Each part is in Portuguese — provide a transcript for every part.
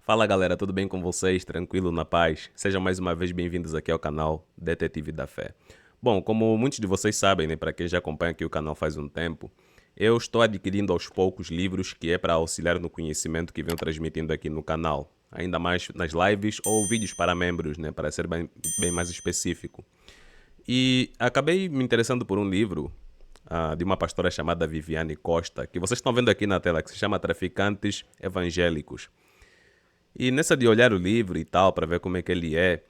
Fala galera, tudo bem com vocês? Tranquilo, na paz? Sejam mais uma vez bem-vindos aqui ao canal Detetive da Fé. Bom, como muitos de vocês sabem, né, para quem já acompanha aqui o canal faz um tempo, eu estou adquirindo aos poucos livros que é para auxiliar no conhecimento que venho transmitindo aqui no canal. Ainda mais nas lives ou vídeos para membros, né, para ser bem mais específico. E acabei me interessando por um livro de uma pastora chamada Viviane Costa, que vocês estão vendo aqui na tela, que se chama Traficantes Evangélicos. E nessa de olhar o livro e tal, para ver como é que ele é,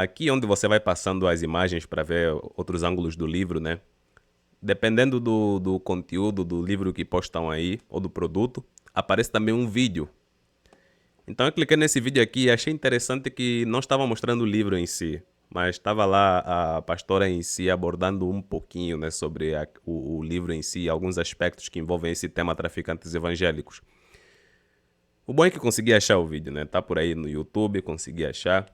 aqui onde você vai passando as imagens para ver outros ângulos do livro, né? Dependendo do conteúdo do livro que postam aí, ou do produto, aparece também um vídeo. Então eu cliquei nesse vídeo aqui e achei interessante que não estava mostrando o livro em si, mas estava lá a pastora em si abordando um pouquinho, né, sobre o livro em si, alguns aspectos que envolvem esse tema traficantes evangélicos. O bom é que consegui achar o vídeo, né? Tá por aí no YouTube, consegui achar.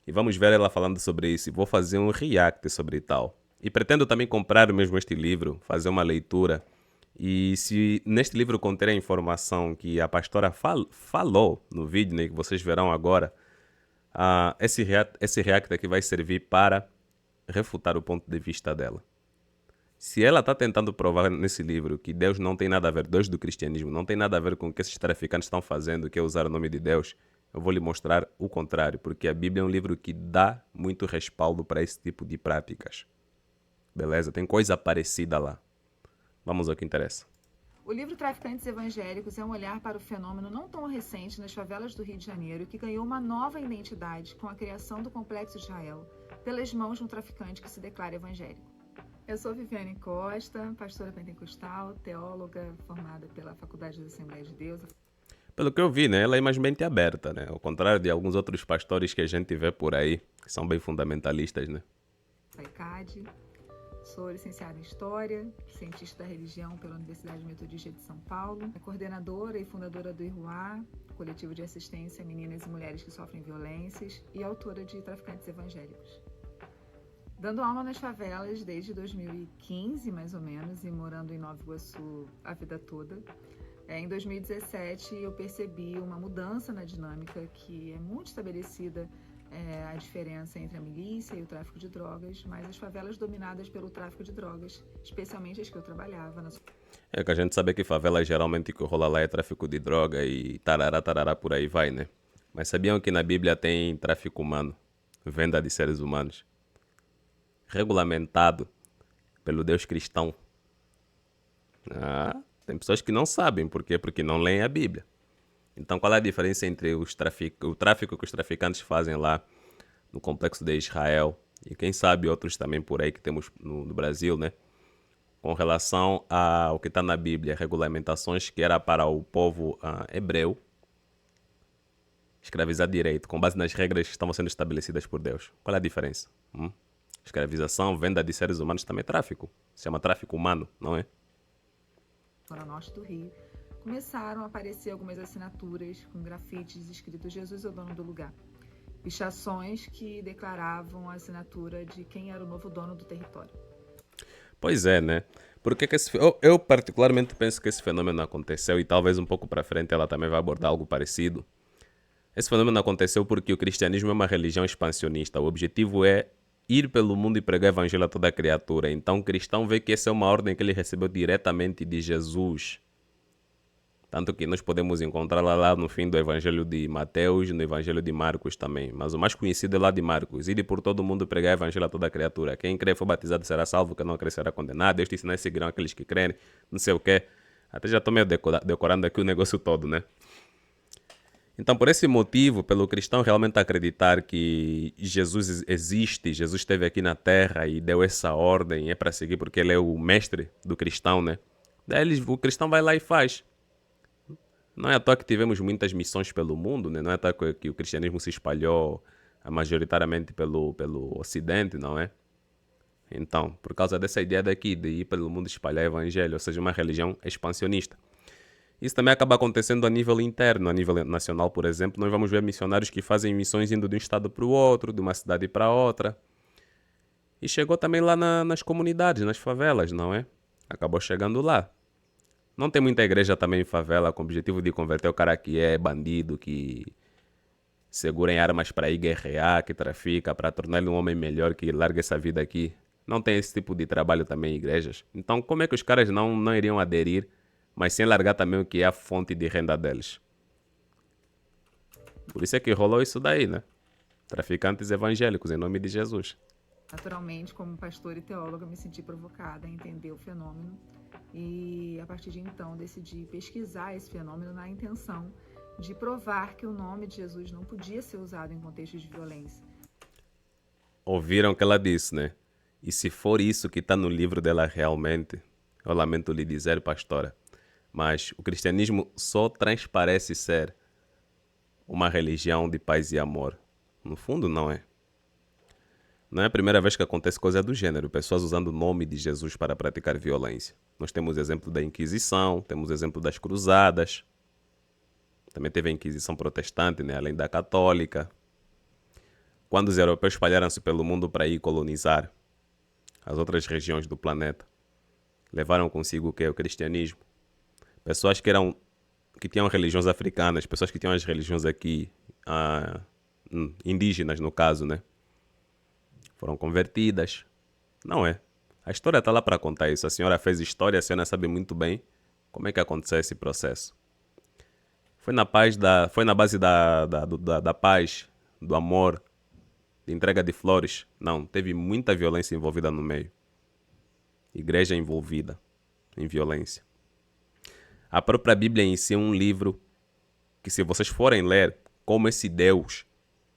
E vamos ver ela falando sobre isso. Vou fazer um react sobre tal. E pretendo também comprar mesmo este livro, fazer uma leitura. E se neste livro conter a informação que a pastora falou no vídeo, né, que vocês verão agora, esse react aqui vai servir para refutar o ponto de vista dela. Se ela está tentando provar nesse livro que Deus não tem nada a ver, Deus do cristianismo, não tem nada a ver com o que esses traficantes estão fazendo, que é usar o nome de Deus, eu vou lhe mostrar o contrário, porque a Bíblia é um livro que dá muito respaldo para esse tipo de práticas. Beleza? Tem coisa parecida lá. Vamos ao que interessa. O livro Traficantes Evangélicos é um olhar para o fenômeno não tão recente nas favelas do Rio de Janeiro que ganhou uma nova identidade com a criação do Complexo Israel pelas mãos de um traficante que se declara evangélico. Eu sou Viviane Costa, pastora pentecostal, teóloga formada pela Faculdade da Assembleia de Deus. Pelo que eu vi, né, ela é mais mente aberta, né? Ao contrário de alguns outros pastores que a gente vê por aí, que são bem fundamentalistas, né? FAICAD, sou licenciada em História, cientista da religião pela Universidade Metodista de São Paulo, coordenadora e fundadora do IRUA, coletivo de assistência a meninas e mulheres que sofrem violências, e autora de Traficantes Evangélicos. Dando aula nas favelas desde 2015, mais ou menos, e morando em Nova Iguaçu a vida toda. Em 2017, eu percebi uma mudança na dinâmica que é muito estabelecida, a diferença entre a milícia e o tráfico de drogas, mas as favelas dominadas pelo tráfico de drogas, especialmente as que eu trabalhava. É que a gente sabe que favela geralmente o que rola lá é tráfico de droga e tarará por aí vai, né? Mas sabiam que na Bíblia tem tráfico humano, venda de seres humanos, regulamentado pelo Deus cristão? Tem pessoas que não sabem. Por quê? Porque não leem a Bíblia. Então qual é a diferença entre o tráfico que os traficantes fazem lá no complexo de Israel e quem sabe outros também por aí que temos no Brasil, né? Com relação ao que está na Bíblia, regulamentações que era para o povo hebreu escravizar direito, com base nas regras que estavam sendo estabelecidas por Deus. Qual é a diferença? Escravização, venda de seres humanos também é tráfico. Se chama tráfico humano, não é? No norte do Rio, começaram a aparecer algumas assinaturas com grafites escritos "Jesus é o dono do lugar". Pichações que declaravam a assinatura de quem era o novo dono do território. Pois é, né? Porque que eu particularmente penso que esse fenômeno aconteceu e talvez um pouco para frente ela também vai abordar algo parecido. Esse fenômeno aconteceu porque o cristianismo é uma religião expansionista. O objetivo é ir pelo mundo e pregar o evangelho a toda criatura. Então o cristão vê que essa é uma ordem que ele recebeu diretamente de Jesus. Tanto que nós podemos encontrá-la lá no fim do evangelho de Mateus e no evangelho de Marcos também. Mas o mais conhecido é lá de Marcos. Ir por todo mundo pregar o evangelho a toda criatura. Quem crê e for batizado será salvo, quem não crê será condenado. Estes sinais seguirão aqueles que creem, não sei o quê. Até já estou meio decorando aqui o negócio todo, né? Então, por esse motivo, pelo cristão realmente acreditar que Jesus existe, Jesus esteve aqui na Terra e deu essa ordem, é para seguir porque ele é o mestre do cristão, né? Daí o cristão vai lá e faz. Não é à toa que tivemos muitas missões pelo mundo, né? Não é à toa que o cristianismo se espalhou majoritariamente pelo Ocidente, não é? Então, por causa dessa ideia daqui de ir pelo mundo espalhar o evangelho, ou seja, uma religião expansionista. Isso também acaba acontecendo a nível interno, a nível nacional, por exemplo. Nós vamos ver missionários que fazem missões indo de um estado para o outro, de uma cidade para outra. E chegou também lá nas comunidades, nas favelas, não é? Acabou chegando lá. Não tem muita igreja também em favela com o objetivo de converter o cara que é bandido, que segura em armas para ir guerrear, que trafica, para tornar ele um homem melhor, que larga essa vida aqui. Não tem esse tipo de trabalho também em igrejas. Então, como é que os caras não iriam aderir, mas sem largar também o que é a fonte de renda deles? Por isso é que rolou isso daí, né? Traficantes evangélicos, em nome de Jesus. Naturalmente, como pastor e teóloga, me senti provocada a entender o fenômeno e, a partir de então, decidi pesquisar esse fenômeno na intenção de provar que o nome de Jesus não podia ser usado em contextos de violência. Ouviram o que ela disse, né? E se for isso que está no livro dela realmente, eu lamento lhe dizer, pastora, mas o cristianismo só transparece ser uma religião de paz e amor. No fundo, não é. Não é a primeira vez que acontece coisa do gênero, pessoas usando o nome de Jesus para praticar violência. Nós temos exemplo da Inquisição, temos exemplo das Cruzadas, também teve a Inquisição protestante, né? Além da católica. Quando os europeus espalharam-se pelo mundo para ir colonizar as outras regiões do planeta, levaram consigo o quê? O cristianismo. Pessoas que tinham religiões africanas, pessoas que tinham as religiões aqui, indígenas no caso, né? Foram convertidas. Não é. A história está lá para contar isso. A senhora fez história, a senhora sabe muito bem como é que aconteceu esse processo. Foi na base da paz, do amor, de entrega de flores. Não, teve muita violência envolvida no meio. Igreja envolvida em violência. A própria Bíblia em si é um livro que, se vocês forem ler como esse Deus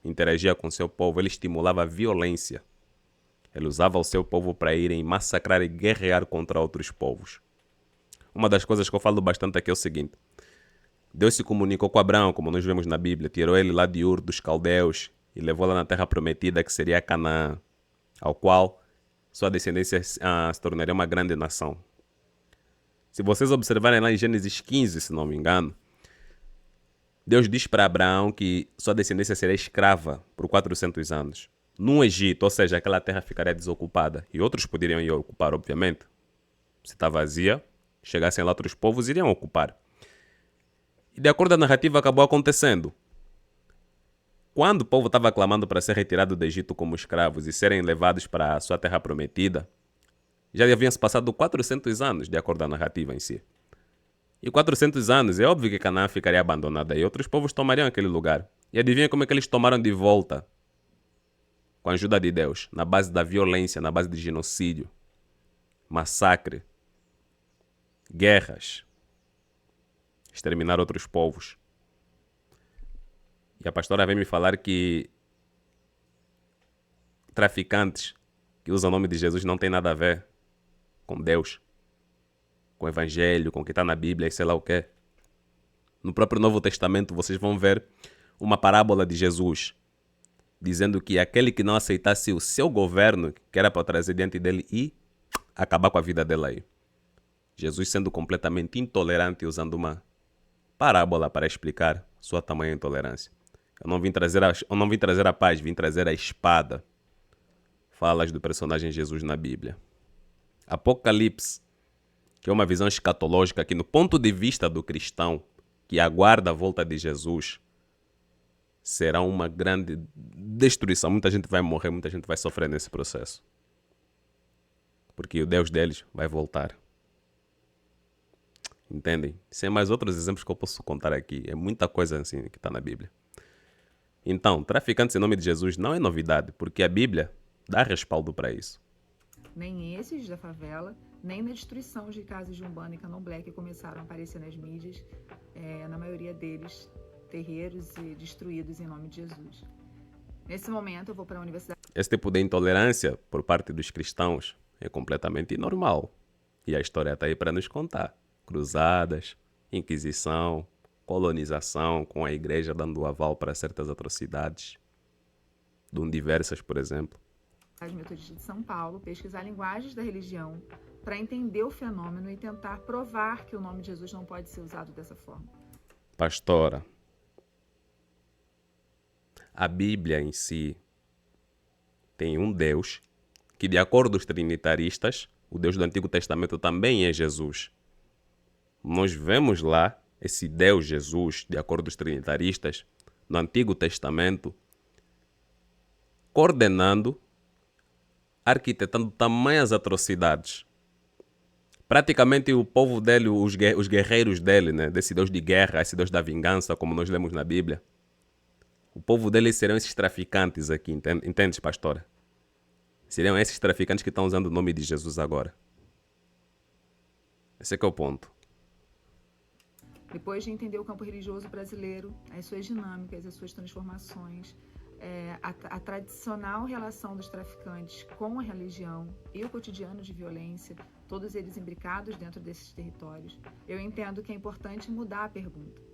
interagia com seu povo, ele estimulava a violência. Ele usava o seu povo para irem massacrar e guerrear contra outros povos. Uma das coisas que eu falo bastante aqui é o seguinte: Deus se comunicou com Abraão, como nós vemos na Bíblia, tirou ele lá de Ur dos Caldeus e levou lá na terra prometida, que seria Canaã, ao qual sua descendência se tornaria uma grande nação. Se vocês observarem lá em Gênesis 15, se não me engano, Deus diz para Abraão que sua descendência seria escrava por 400 anos. No Egito, ou seja, aquela terra ficaria desocupada. E outros poderiam ir ocupar, obviamente. Se está vazia, chegassem lá outros povos, iriam ocupar. E de acordo com a narrativa, acabou acontecendo. Quando o povo estava clamando para ser retirado do Egito como escravos e serem levados para a sua terra prometida, já haviam se passado 400 anos, de acordo com a narrativa em si. E 400 anos, é óbvio que Canaã ficaria abandonada e outros povos tomariam aquele lugar. E adivinha como é que eles tomaram de volta? Com a ajuda de Deus, na base da violência, na base de genocídio, massacre, guerras, exterminar outros povos. E a pastora vem me falar que traficantes que usam o nome de Jesus não tem nada a ver com Deus, com o Evangelho, com o que está na Bíblia e sei lá o quê. No próprio Novo Testamento vocês vão ver uma parábola de Jesus dizendo que aquele que não aceitasse o seu governo, que era para trazer diante dele e acabar com a vida dele aí. Jesus sendo completamente intolerante e usando uma parábola para explicar sua tamanha intolerância. Eu não vim trazer a paz, vim trazer a espada. Falas do personagem Jesus na Bíblia. Apocalipse, que é uma visão escatológica que, no ponto de vista do cristão que aguarda a volta de Jesus, será uma grande destruição. Muita gente vai morrer, muita gente vai sofrer nesse processo. Porque o Deus deles vai voltar. Entendem? Sem mais outros exemplos que eu posso contar aqui. É muita coisa assim que está na Bíblia. Então, traficantes em nome de Jesus não é novidade, porque a Bíblia dá respaldo para isso. Nem esses da favela, nem na destruição de casas de Umbanda e Candomblé que começaram a aparecer nas mídias, na maioria deles, terreiros destruídos em nome de Jesus. Nesse momento, eu vou para a universidade. Esse tipo de intolerância por parte dos cristãos é completamente normal. E a história está aí para nos contar. Cruzadas, Inquisição, colonização, com a igreja dando aval para certas atrocidades, diversas, por exemplo. Metodista de São Paulo, pesquisar linguagens da religião para entender o fenômeno e tentar provar que o nome de Jesus não pode ser usado dessa forma. Pastora, a Bíblia em si tem um Deus que, de acordo com os trinitaristas, o Deus do Antigo Testamento também é Jesus. Nós vemos lá esse Deus Jesus, de acordo com os trinitaristas, no Antigo Testamento, coordenando, arquitetando tamanhas atrocidades. Praticamente o povo dele, os guerreiros dele, né, desse Deus de guerra, esse Deus da vingança, como nós lemos na Bíblia, o povo dele serão esses traficantes aqui, entende, pastora? Seriam esses traficantes que estão usando o nome de Jesus agora. Esse é que é o ponto. Depois de entender o campo religioso brasileiro, as suas dinâmicas, as suas transformações, a tradicional relação dos traficantes com a religião e o cotidiano de violência, todos eles imbricados dentro desses territórios, eu entendo que é importante mudar a pergunta.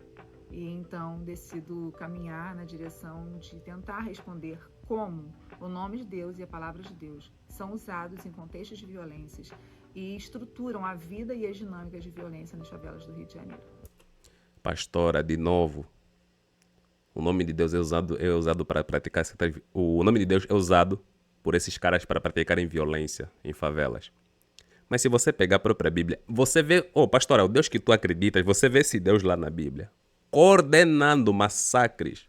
E então decido caminhar na direção de tentar responder como o nome de Deus e a palavra de Deus são usados em contextos de violências e estruturam a vida e as dinâmicas de violência nas favelas do Rio de Janeiro. Pastora, de novo, o nome de Deus é usado para praticar... O nome de Deus é usado por esses caras para praticarem violência em favelas. Mas se você pegar a própria Bíblia, você vê... pastora, o Deus que tu acreditas, você vê esse Deus lá na Bíblia coordenando massacres.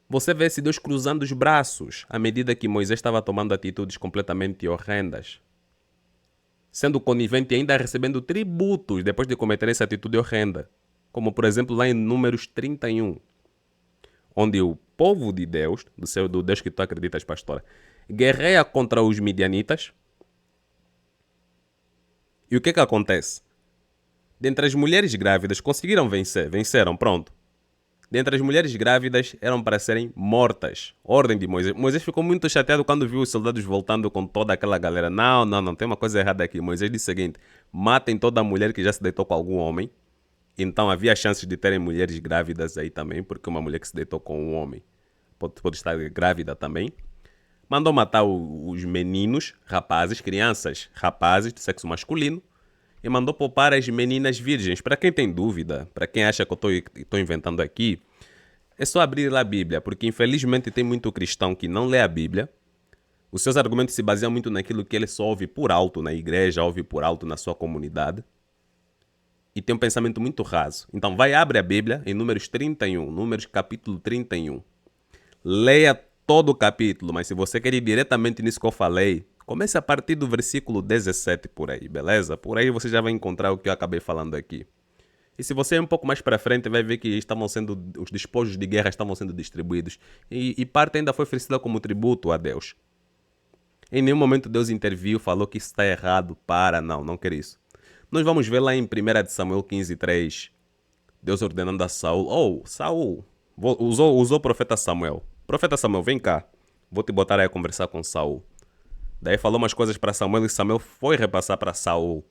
Você vê esse Deus cruzando os braços à medida que Moisés estava tomando atitudes completamente horrendas. Sendo conivente e ainda recebendo tributos depois de cometer essa atitude horrenda. Como, por exemplo, lá em Números 31. Onde o povo de Deus, do Deus que tu acreditas, pastora, guerreia contra os midianitas. E o que acontece? Dentre as mulheres grávidas, conseguiram venceram, pronto. Dentre as mulheres grávidas, eram para serem mortas. Ordem de Moisés. Moisés ficou muito chateado quando viu os soldados voltando com toda aquela galera. Não, tem uma coisa errada aqui. Moisés disse o seguinte: matem toda mulher que já se deitou com algum homem. Então havia chances de terem mulheres grávidas aí também, porque uma mulher que se deitou com um homem pode estar grávida também. Mandou matar os meninos, rapazes, crianças, rapazes de sexo masculino. E mandou poupar as meninas virgens. Para quem tem dúvida, para quem acha que eu estou inventando aqui, é só abrir lá a Bíblia, porque infelizmente tem muito cristão que não lê a Bíblia. Os seus argumentos se baseiam muito naquilo que ele só ouve por alto na igreja, ouve por alto na sua comunidade. E tem um pensamento muito raso. Então abre a Bíblia em Números 31, Números capítulo 31. Leia todo o capítulo, mas se você quer ir diretamente nisso que eu falei, comece a partir do versículo 17 por aí, beleza? Por aí você já vai encontrar o que eu acabei falando aqui. E se você ir um pouco mais para frente, vai ver que os despojos de guerra estavam sendo distribuídos. E parte ainda foi oferecida como tributo a Deus. Em nenhum momento Deus interviu, falou que isso está errado, não quer isso. Nós vamos ver lá em 1 Samuel 15:3, Deus ordenando a Saul. Saul, usou o profeta Samuel. Profeta Samuel, vem cá, vou te botar aí a conversar com Saul. Daí falou umas coisas para Samuel e Samuel foi repassar para Saul.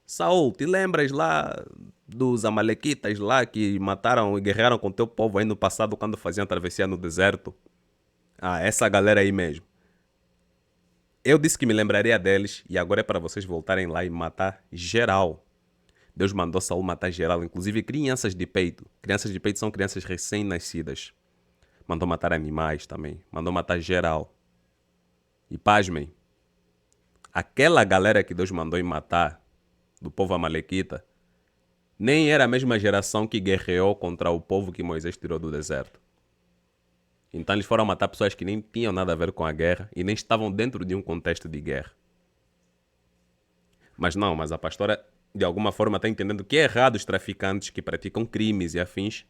Saul, te lembras lá dos amalequitas lá que mataram e guerrearam com teu povo aí no passado quando faziam travessia no deserto? Essa galera aí mesmo. Eu disse que me lembraria deles e agora é para vocês voltarem lá e matar geral. Deus mandou Saul matar geral, inclusive crianças de peito. Crianças de peito são crianças recém-nascidas. Mandou matar animais também. Mandou matar geral. E pasmem, aquela galera que Deus mandou matar, do povo amalequita, nem era a mesma geração que guerreou contra o povo que Moisés tirou do deserto. Então eles foram matar pessoas que nem tinham nada a ver com a guerra e nem estavam dentro de um contexto de guerra. Mas a pastora de alguma forma está entendendo que é errado os traficantes que praticam crimes e afins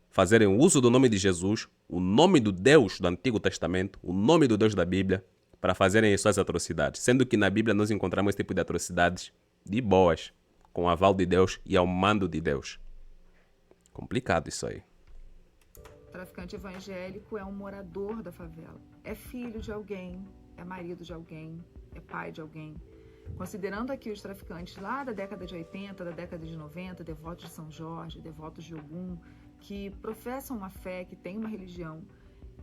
fazerem uso do nome de Jesus, o nome do Deus do Antigo Testamento, o nome do Deus da Bíblia, para fazerem as suas atrocidades. Sendo que na Bíblia nós encontramos esse tipo de atrocidades de boas, com o aval de Deus e ao mando de Deus. Complicado isso aí. O traficante evangélico é um morador da favela. É filho de alguém, é marido de alguém, é pai de alguém. Considerando aqui os traficantes lá da década de 80, da década de 90, devotos de São Jorge, devotos de Ogum, que professam uma fé, que têm uma religião,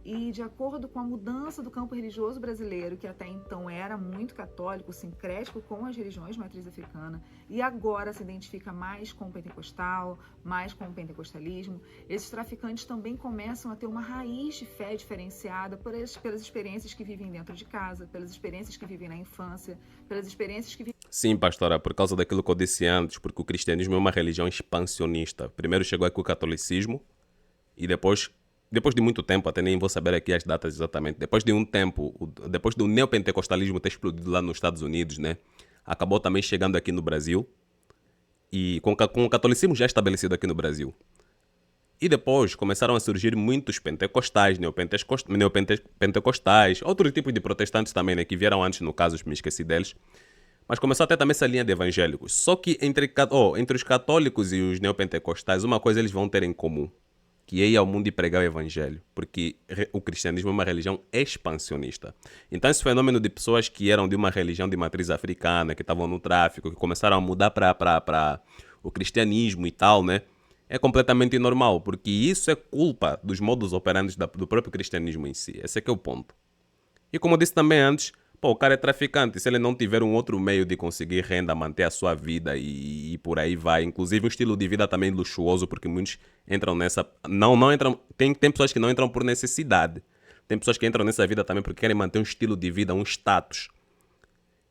E de acordo com a mudança do campo religioso brasileiro, que até então era muito católico, sincrético com as religiões de matriz africana, e agora se identifica mais com o pentecostal, mais com o pentecostalismo, esses traficantes também começam a ter uma raiz de fé diferenciada pelas experiências que vivem dentro de casa, pelas experiências que vivem na infância, pelas experiências que vivem... Sim, pastora, por causa daquilo que eu disse antes, porque o cristianismo é uma religião expansionista. Primeiro chegou aqui o catolicismo e depois de muito tempo, até nem vou saber aqui as datas exatamente, depois de um tempo, depois do neopentecostalismo ter explodido lá nos Estados Unidos, né? Acabou também chegando aqui no Brasil e com o catolicismo já estabelecido aqui no Brasil. E depois começaram a surgir muitos pentecostais, neopentecostais, outros tipos de protestantes também, né, que vieram antes, no caso, me esqueci deles. Mas começou a ter também essa linha de evangélicos. Só que entre os católicos e os neopentecostais, uma coisa eles vão ter em comum, que é ir ao mundo e pregar o evangelho. Porque o cristianismo é uma religião expansionista. Então esse fenômeno de pessoas que eram de uma religião de matriz africana, que estavam no tráfico, que começaram a mudar para o cristianismo e tal, né? É completamente normal, porque isso é culpa dos modus operandi do próprio cristianismo em si. Esse é que é o ponto. E como eu disse também antes, pô, o cara é traficante. Se ele não tiver um outro meio de conseguir renda, manter a sua vida e por aí vai. Inclusive um estilo de vida também luxuoso, porque muitos entram nessa... Não entram... Tem pessoas que não entram por necessidade. Tem pessoas que entram nessa vida também porque querem manter um estilo de vida, um status.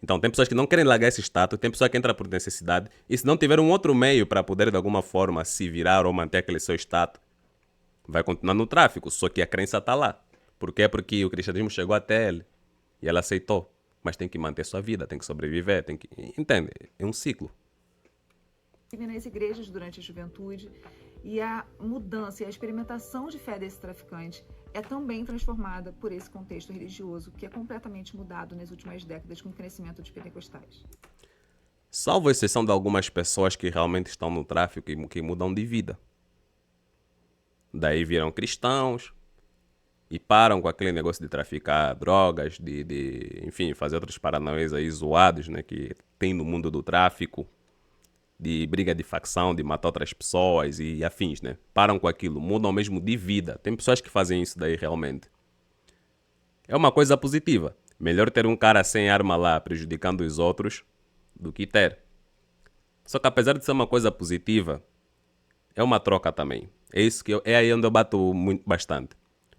Então, tem pessoas que não querem largar esse status, tem pessoas que entram por necessidade, e se não tiver um outro meio para poder, de alguma forma, se virar ou manter aquele seu status, vai continuar no tráfico, só que a crença está lá. Por quê? Porque o cristianismo chegou até ele, e ela aceitou. Mas tem que manter sua vida, tem que sobreviver, tem que... Entende? É um ciclo. Vive nas igrejas durante a juventude, e a mudança e a experimentação de fé desse traficante é também transformada por esse contexto religioso, que é completamente mudado nas últimas décadas com o crescimento dos pentecostais. Salvo exceção de algumas pessoas que realmente estão no tráfico e que mudam de vida. Daí viram cristãos e param com aquele negócio de traficar drogas, enfim, fazer outros paranauês aí zoados, né, que tem no mundo do tráfico, de briga de facção, de matar outras pessoas e afins, né? Param com aquilo, mudam mesmo de vida. Tem pessoas que fazem isso daí realmente. É uma coisa positiva. Melhor ter um cara sem arma lá prejudicando os outros do que ter. Só que apesar de ser uma coisa positiva, é uma troca também. É aí onde eu bato bastante.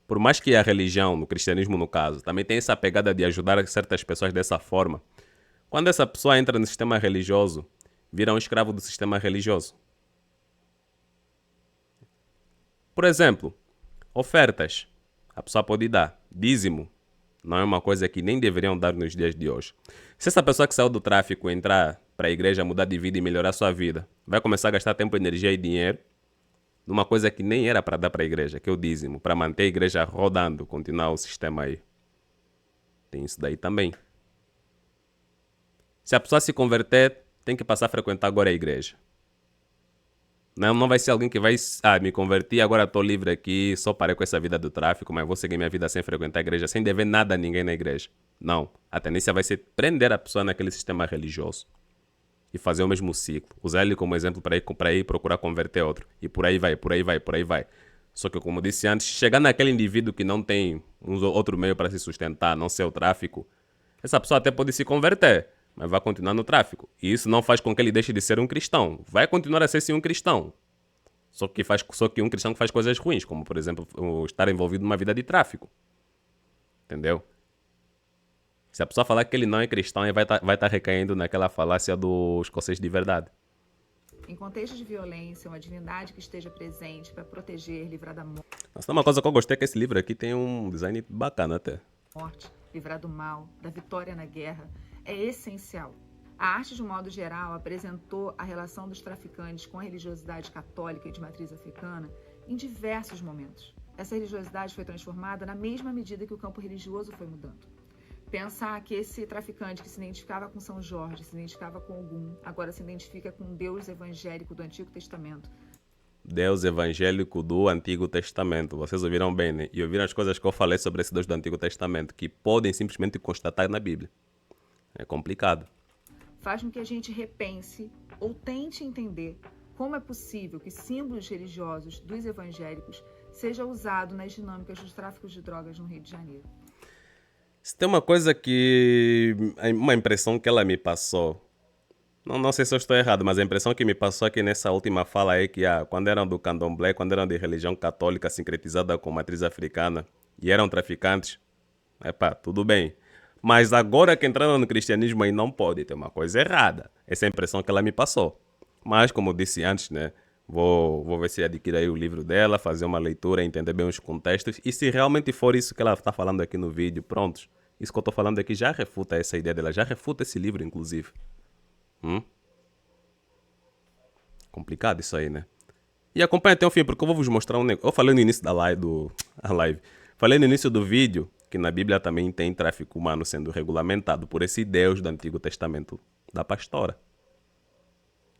Por mais que a religião, no cristianismo no caso, também tem essa pegada de ajudar certas pessoas dessa forma, quando essa pessoa entra no sistema religioso, vira um escravo do sistema religioso. Por exemplo, ofertas. A pessoa pode dar. Dízimo. Não é uma coisa que nem deveriam dar nos dias de hoje. Se essa pessoa que saiu do tráfico entrar para a igreja, mudar de vida e melhorar sua vida, vai começar a gastar tempo, energia e dinheiro numa coisa que nem era para dar para a igreja, que é o dízimo, para manter a igreja rodando, continuar o sistema aí. Tem isso daí também. Se a pessoa se converter, tem que passar a frequentar agora a igreja. Não vai ser alguém que vai... me converti, agora estou livre aqui, só parei com essa vida do tráfico, mas vou seguir minha vida sem frequentar a igreja, sem dever nada a ninguém na igreja. Não. A tendência vai ser prender a pessoa naquele sistema religioso. E fazer o mesmo ciclo. Usar ele como exemplo para ir procurar converter outro. E por aí vai, por aí vai, por aí vai. Só que, como disse antes, chegar naquele indivíduo que não tem outro meio para se sustentar, não ser o tráfico, essa pessoa até pode se converter, mas vai continuar no tráfico. E isso não faz com que ele deixe de ser um cristão. Vai continuar a ser sim um cristão. Só que um cristão que faz coisas ruins, como, por exemplo, estar envolvido numa vida de tráfico. Entendeu? Se a pessoa falar que ele não é cristão, ele vai tá recaindo naquela falácia do escocês de verdade. Em contextos de violência, uma divindade que esteja presente para proteger, livrar da Mas tem uma coisa que eu gostei, que esse livro aqui tem um design bacana até. morte, livrar do mal, da vitória na guerra, é essencial. A arte, de um modo geral, apresentou a relação dos traficantes com a religiosidade católica e de matriz africana em diversos momentos. Essa religiosidade foi transformada na mesma medida que o campo religioso foi mudando. Pensar que esse traficante que se identificava com São Jorge, se identificava com Ogum, agora se identifica com o Deus evangélico do Antigo Testamento. Deus evangélico do Antigo Testamento. Vocês ouviram bem, né? E ouviram as coisas que eu falei sobre esse Deus do Antigo Testamento, que podem simplesmente constatar na Bíblia. É complicado. Faz com que a gente repense ou tente entender como é possível que símbolos religiosos dos evangélicos seja usado nas dinâmicas dos tráficos de drogas no Rio de Janeiro. Se tem uma coisa que. Uma impressão que ela me passou. Não sei se eu estou errado, mas a impressão que me passou aqui nessa última fala é que quando eram do candomblé, quando eram de religião católica sincretizada com matriz africana e eram traficantes, tudo bem. Mas agora que entraram no cristianismo aí não pode, ter uma coisa errada. Essa é a impressão que ela me passou. Mas, como eu disse antes, né? Vou ver se adquiro aí o livro dela, fazer uma leitura, entender bem os contextos. E se realmente for isso que ela está falando aqui no vídeo, prontos. Isso que eu estou falando aqui já refuta essa ideia dela, já refuta esse livro, inclusive. Complicado isso aí, né? E acompanha até o fim, porque eu vou vos mostrar um negócio. Eu falei no início da live. Falei no início do vídeo que na Bíblia também tem tráfico humano sendo regulamentado por esse Deus do Antigo Testamento da pastora.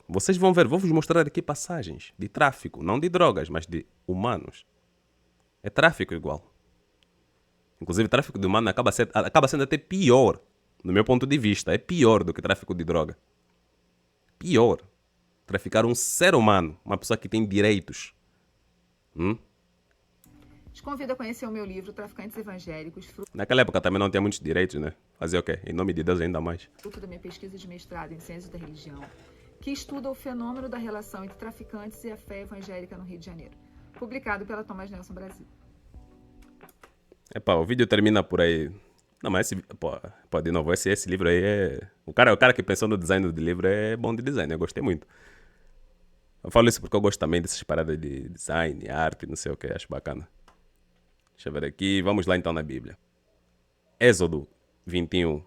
Vocês vão ver, vou vos mostrar aqui passagens de tráfico, não de drogas, mas de humanos. É tráfico igual. Inclusive, tráfico de humano acaba sendo até pior, no meu ponto de vista. É pior do que tráfico de droga. Pior. Traficar um ser humano, uma pessoa que tem direitos. Te convido a conhecer o meu livro Traficantes Evangélicos, Naquela época também não tinha muitos direitos, né? Fazer o quê? Em nome de Deus ainda mais. fruto da minha pesquisa de mestrado em Ciências da Religião, que estuda o fenômeno da relação entre traficantes e a fé evangélica no Rio de Janeiro. Publicado pela Thomas Nelson Brasil. O vídeo termina por aí. Não, mas de novo, esse livro aí é... O cara que pensou no design do livro é bom de design, eu gostei muito. Eu falo isso porque eu gosto também dessas paradas de design, arte, não sei o que, acho bacana. Deixa eu ver aqui, vamos lá então na Bíblia. Êxodo 21.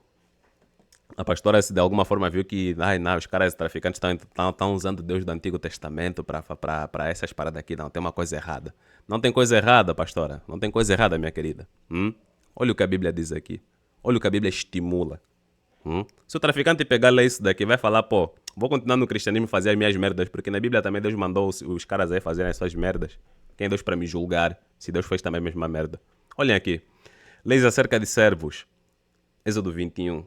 A pastora de alguma forma viu que os caras traficantes estão usando Deus do Antigo Testamento para essas paradas aqui. Não, tem uma coisa errada. Não tem coisa errada, pastora. Não tem coisa errada, minha querida. Olha o que a Bíblia diz aqui. Olha o que a Bíblia estimula. Se o traficante pegar lá isso daqui, vai falar, vou continuar no cristianismo e fazer as minhas merdas, porque na Bíblia também Deus mandou os caras aí fazerem as suas merdas. Quem é Deus para me julgar, se Deus fez também a mesma merda? Olhem aqui. Leis acerca de servos. Êxodo 21.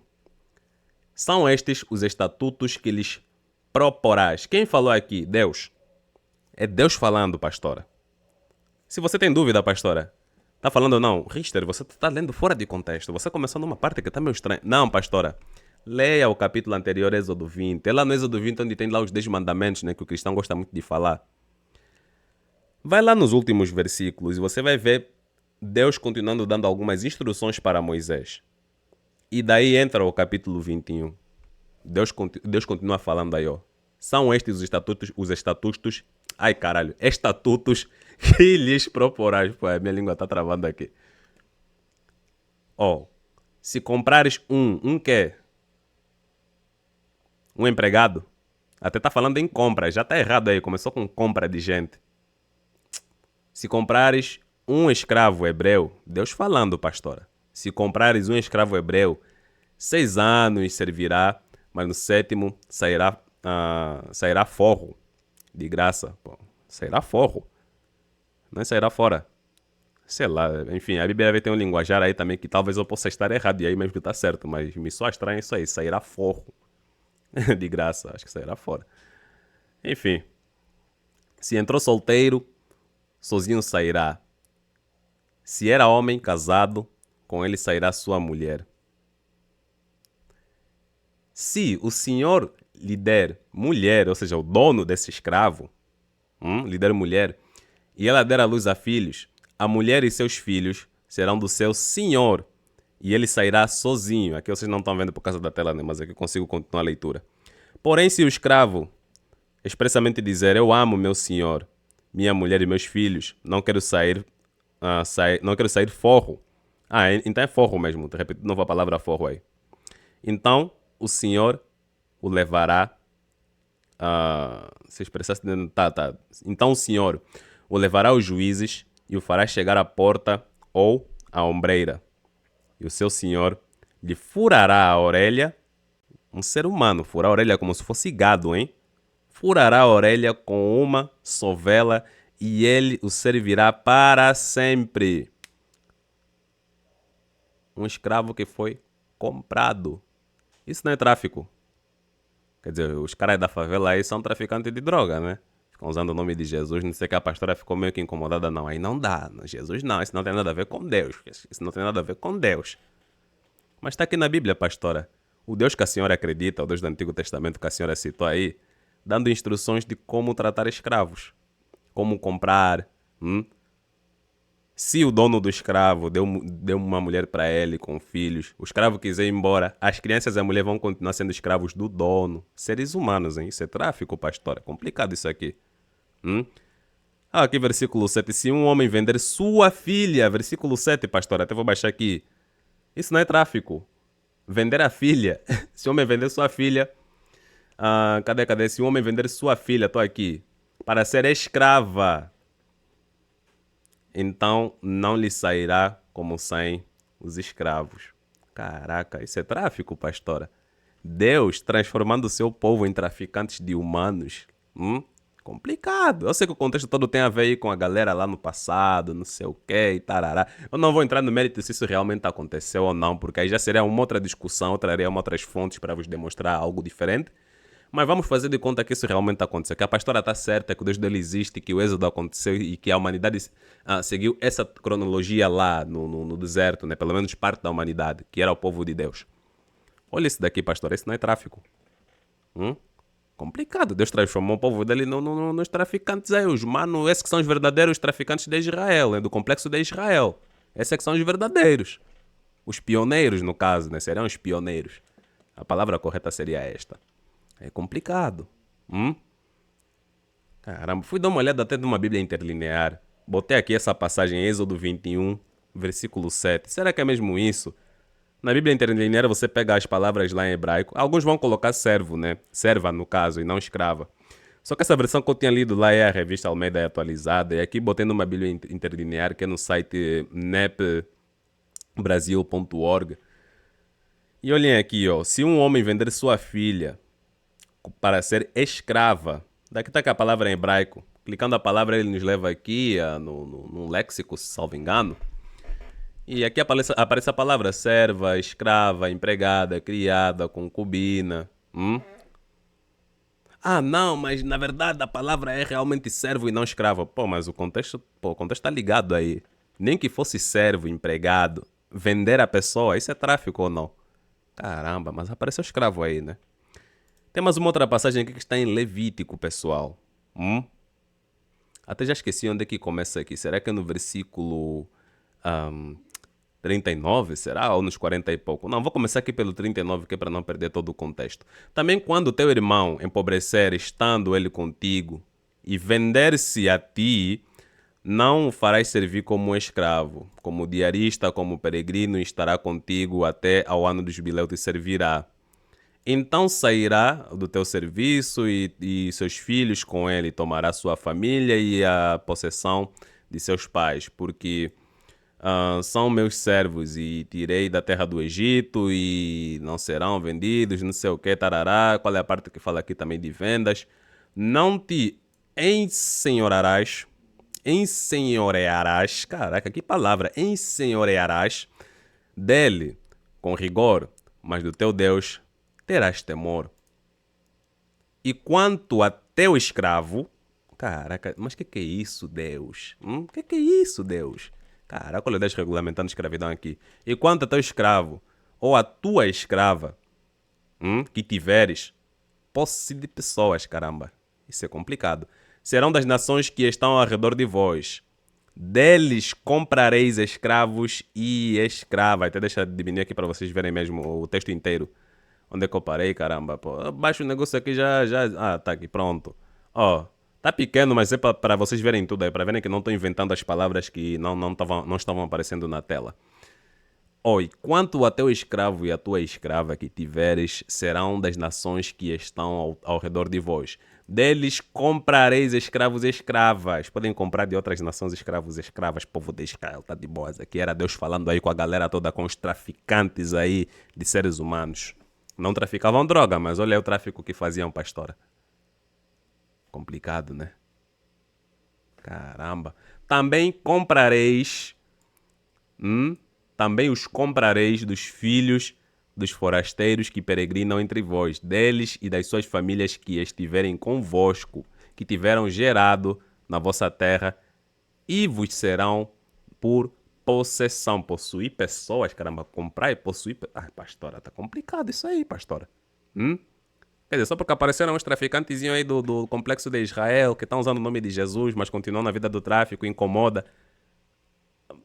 São estes os estatutos que lhes proporás. Quem falou aqui? Deus. É Deus falando, pastora. Se você tem dúvida, pastora, tá falando ou não? Richter, você tá lendo fora de contexto. Você começou numa parte que tá meio estranha. Não, pastora. Leia o capítulo anterior, Êxodo 20. É lá no Êxodo 20 onde tem lá os 10 mandamentos, né, que o cristão gosta muito de falar. Vai lá nos últimos versículos e você vai ver Deus continuando dando algumas instruções para Moisés. E daí entra o capítulo 21. Deus continua falando aí, ó. São estes os estatutos... Ai, caralho. Estatutos que lhes proporás. Pô, a minha língua tá travando aqui. Se comprares um quê? Um empregado? Até tá falando em compra. Já tá errado aí. Começou com compra de gente. Se comprares um escravo hebreu... Deus falando, pastora. Se comprares um escravo hebreu, 6 anos servirá, mas no 7º sairá forro. De graça. Sairá forro. Não sairá fora. Sei lá, enfim, a Bíblia vai ter um linguajar aí também que talvez eu possa estar errado, e aí mesmo que tá certo, mas me soa estranho isso aí, sairá forro. De graça, acho que sairá fora. Enfim. Se entrou solteiro, sozinho sairá. Se era homem casado, com ele sairá sua mulher. Se o senhor lhe der mulher, ou seja, o dono desse escravo, lhe der mulher, e ela der à luz a filhos, a mulher e seus filhos serão do seu senhor, e ele sairá sozinho. Aqui vocês não estão vendo por causa da tela, né? Mas aqui eu consigo continuar a leitura. Porém, se o escravo expressamente dizer, eu amo meu senhor, minha mulher e meus filhos, não quero sair forro. Então é forro mesmo. Repito de novo a palavra forro aí. Então, o senhor o levará... se expressasse... Tá. Então, o senhor o levará aos juízes e o fará chegar à porta ou à ombreira. E o seu senhor lhe furará a orelha. Um ser humano, furar a orelha como se fosse gado, hein? Furará a orelha com uma sovela e ele o servirá para sempre. Um escravo que foi comprado. Isso não é tráfico. Quer dizer, os caras da favela aí são traficantes de droga, né? usando o nome de Jesus, não sei que a pastora ficou meio que incomodada, não. Aí não dá, Jesus não, isso não tem nada a ver com Deus. Isso não tem nada a ver com Deus. Mas está aqui na Bíblia, pastora. O Deus que a senhora acredita, o Deus do Antigo Testamento que a senhora citou aí, dando instruções de como tratar escravos. Como comprar. Se o dono do escravo deu uma mulher para ele com filhos, o escravo quiser ir embora, as crianças e a mulher vão continuar sendo escravos do dono. Seres humanos, hein? Isso é tráfico, pastor. É complicado isso aqui. Aqui versículo 7. Se um homem vender sua filha, versículo 7, pastor, até vou baixar aqui. Isso não é tráfico. Vender a filha. Se o homem vender sua filha... cadê? Se um homem vender sua filha, estou aqui, para ser escrava, então não lhe sairá como saem os escravos. Caraca, isso é tráfico, pastora. Deus transformando o seu povo em traficantes de humanos. Complicado. Eu sei que o contexto todo tem a ver aí com a galera lá no passado, não sei o que e tarará. Eu não vou entrar no mérito se isso realmente aconteceu ou não, porque aí já seria uma outra discussão, eu traria outras fontes para vos demonstrar algo diferente. Mas vamos fazer de conta que isso realmente aconteceu, que a pastora está certa, que o Deus dele existe, que o êxodo aconteceu e que a humanidade seguiu essa cronologia lá no deserto, né? Pelo menos parte da humanidade, que era o povo de Deus. Olha isso daqui, pastor, isso não é tráfico. Complicado, Deus transformou o povo dele nos traficantes aí, os manos, esses que são os verdadeiros traficantes de Israel, né? Do complexo de Israel. Esses que são os verdadeiros. Os pioneiros, no caso, né? Seriam os pioneiros. A palavra correta seria esta. É complicado. Caramba, fui dar uma olhada até de uma Bíblia interlinear. Botei aqui essa passagem, Êxodo 21, versículo 7. Será que é mesmo isso? Na Bíblia interlinear você pega as palavras lá em hebraico. Alguns vão colocar servo, né? Serva, no caso, e não escrava. Só que essa versão que eu tinha lido lá é a revista Almeida atualizada. E aqui botei numa Bíblia interlinear, que é no site nepbrasil.org. E olhem aqui, ó. Se um homem vender sua filha para ser escrava. Daqui está que a palavra em hebraico. Clicando a palavra, ele nos leva aqui no léxico, se salvo engano. E aqui aparece a palavra serva, escrava, empregada, criada, concubina. Não, mas na verdade a palavra é realmente servo e não escravo. Pô, mas o contexto está ligado aí. Nem que fosse servo, empregado, vender a pessoa, isso é tráfico ou não? Caramba, mas apareceu escravo aí, né? Tem mais uma outra passagem aqui que está em Levítico, pessoal. Até já esqueci onde é que começa aqui. Será que é no versículo 39, será? Ou nos 40 e pouco? Não, vou começar aqui pelo 39, que é para não perder todo o contexto. Também quando teu irmão empobrecer, estando ele contigo, e vender-se a ti, não o farás servir como escravo. Como diarista, como peregrino, estará contigo até ao ano do jubileu te servirá. Então sairá do teu serviço e seus filhos com ele, tomará sua família e a possessão de seus pais, porque são meus servos e tirei da terra do Egito e não serão vendidos, não sei o que, tarará. Qual é a parte que fala aqui também de vendas? Não te ensenhorearás, caraca, que palavra, ensenhorearás dele com rigor, mas do teu Deus terás temor. E quanto a teu escravo... Caraca, mas que é isso, Deus? Que é isso, Deus? Caraca, olha Deus regulamentando escravidão aqui. E quanto a teu escravo, ou a tua escrava, que tiveres, posse de pessoas, caramba. Isso é complicado. Serão das nações que estão ao redor de vós. Deles comprareis escravos e escravas. Até deixa eu diminuir aqui para vocês verem mesmo o texto inteiro. Onde é que eu parei, caramba? Pô, baixo o negócio aqui já... tá aqui, pronto. Ó, tá pequeno, mas é para vocês verem tudo aí. Para verem que não estou inventando as palavras que não estavam aparecendo na tela. Oi, quanto a teu escravo e a tua escrava que tiveres, serão das nações que estão ao redor de vós. Deles comprareis escravos e escravas. Podem comprar de outras nações escravos e escravas. Povo de Israel, tá de boas. Aqui era Deus falando aí com a galera toda, com os traficantes aí de seres humanos. Não traficavam droga, mas olha o tráfico que faziam, pastora. Complicado, né? Caramba. Também comprareis... Também os comprareis dos filhos dos forasteiros que peregrinam entre vós, deles e das suas famílias que estiverem convosco, que tiveram gerado na vossa terra e vos serão por possessão. Possuir pessoas, caramba, comprar e possuir... Ah, pastora, tá complicado isso aí, pastora. Quer dizer, só porque apareceram uns traficantezinhos aí do complexo de Israel que estão usando o nome de Jesus, mas continuam na vida do tráfico, incomoda.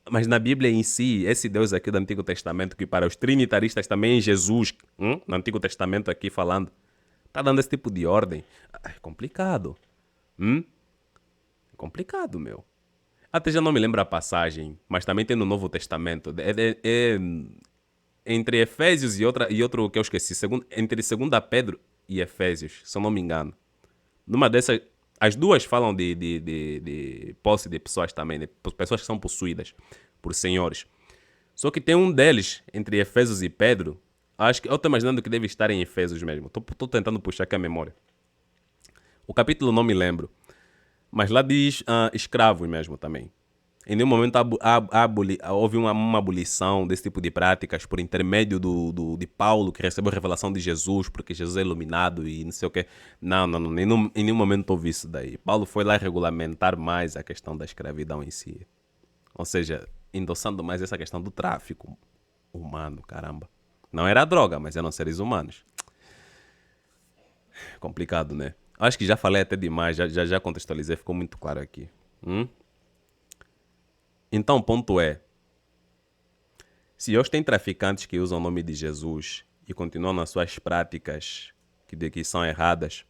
Mas na Bíblia em si, esse Deus aqui do Antigo Testamento, que para os trinitaristas também é Jesus, no Antigo Testamento aqui falando, tá dando esse tipo de ordem. É complicado. É complicado, meu. Até já não me lembro a passagem, mas também tem no Novo Testamento. É entre Efésios e outro que eu esqueci. Entre 2 Pedro e Efésios, se eu não me engano. Numa dessas, as duas falam de posse de pessoas também, de pessoas que são possuídas por senhores. Só que tem um deles, entre Efésios e Pedro, acho que eu estou imaginando que deve estar em Efésios mesmo. Estou tentando puxar aqui a memória. O capítulo não me lembro, mas lá diz escravos mesmo também. Em nenhum momento houve uma abolição desse tipo de práticas por intermédio de Paulo, que recebeu a revelação de Jesus, porque Jesus é iluminado e não sei o quê. Não. Em nenhum momento houve isso daí. Paulo foi lá regulamentar mais a questão da escravidão em si. Ou seja, endossando mais essa questão do tráfico humano, caramba. Não era droga, mas eram seres humanos. Complicado, né? Acho que já falei até demais, já contextualizei, ficou muito claro aqui. Então, o ponto é, se hoje tem traficantes que usam o nome de Jesus e continuam nas suas práticas que são erradas,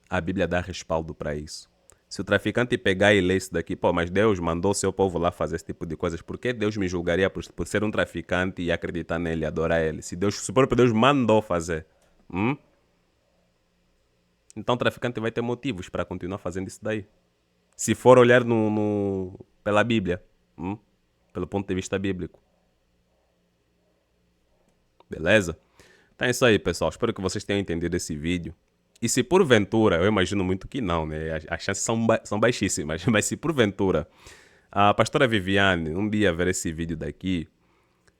a Bíblia dá respaldo para isso. Se o traficante pegar e ler isso daqui, mas Deus mandou seu povo lá fazer esse tipo de coisas, por que Deus me julgaria por ser um traficante e acreditar nele, adorar ele? Se o próprio Deus mandou fazer. Então o traficante vai ter motivos para continuar fazendo isso daí. Se for olhar pela Bíblia. Pelo ponto de vista bíblico. Beleza? Então é isso aí, pessoal. Espero que vocês tenham entendido esse vídeo. E se porventura, eu imagino muito que não, né? As chances são baixíssimas. Mas se porventura a pastora Viviane um dia ver esse vídeo daqui,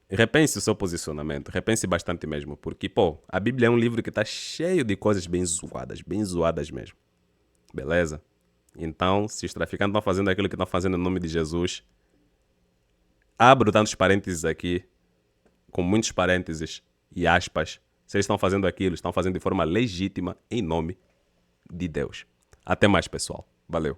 repense o seu posicionamento. Repense bastante mesmo. Porque, a Bíblia é um livro que está cheio de coisas bem zoadas mesmo. Beleza? Então, se os traficantes estão fazendo aquilo que estão fazendo em nome de Jesus, abro tantos parênteses aqui, com muitos parênteses e aspas. Se eles estão fazendo aquilo, estão fazendo de forma legítima em nome de Deus. Até mais, pessoal. Valeu.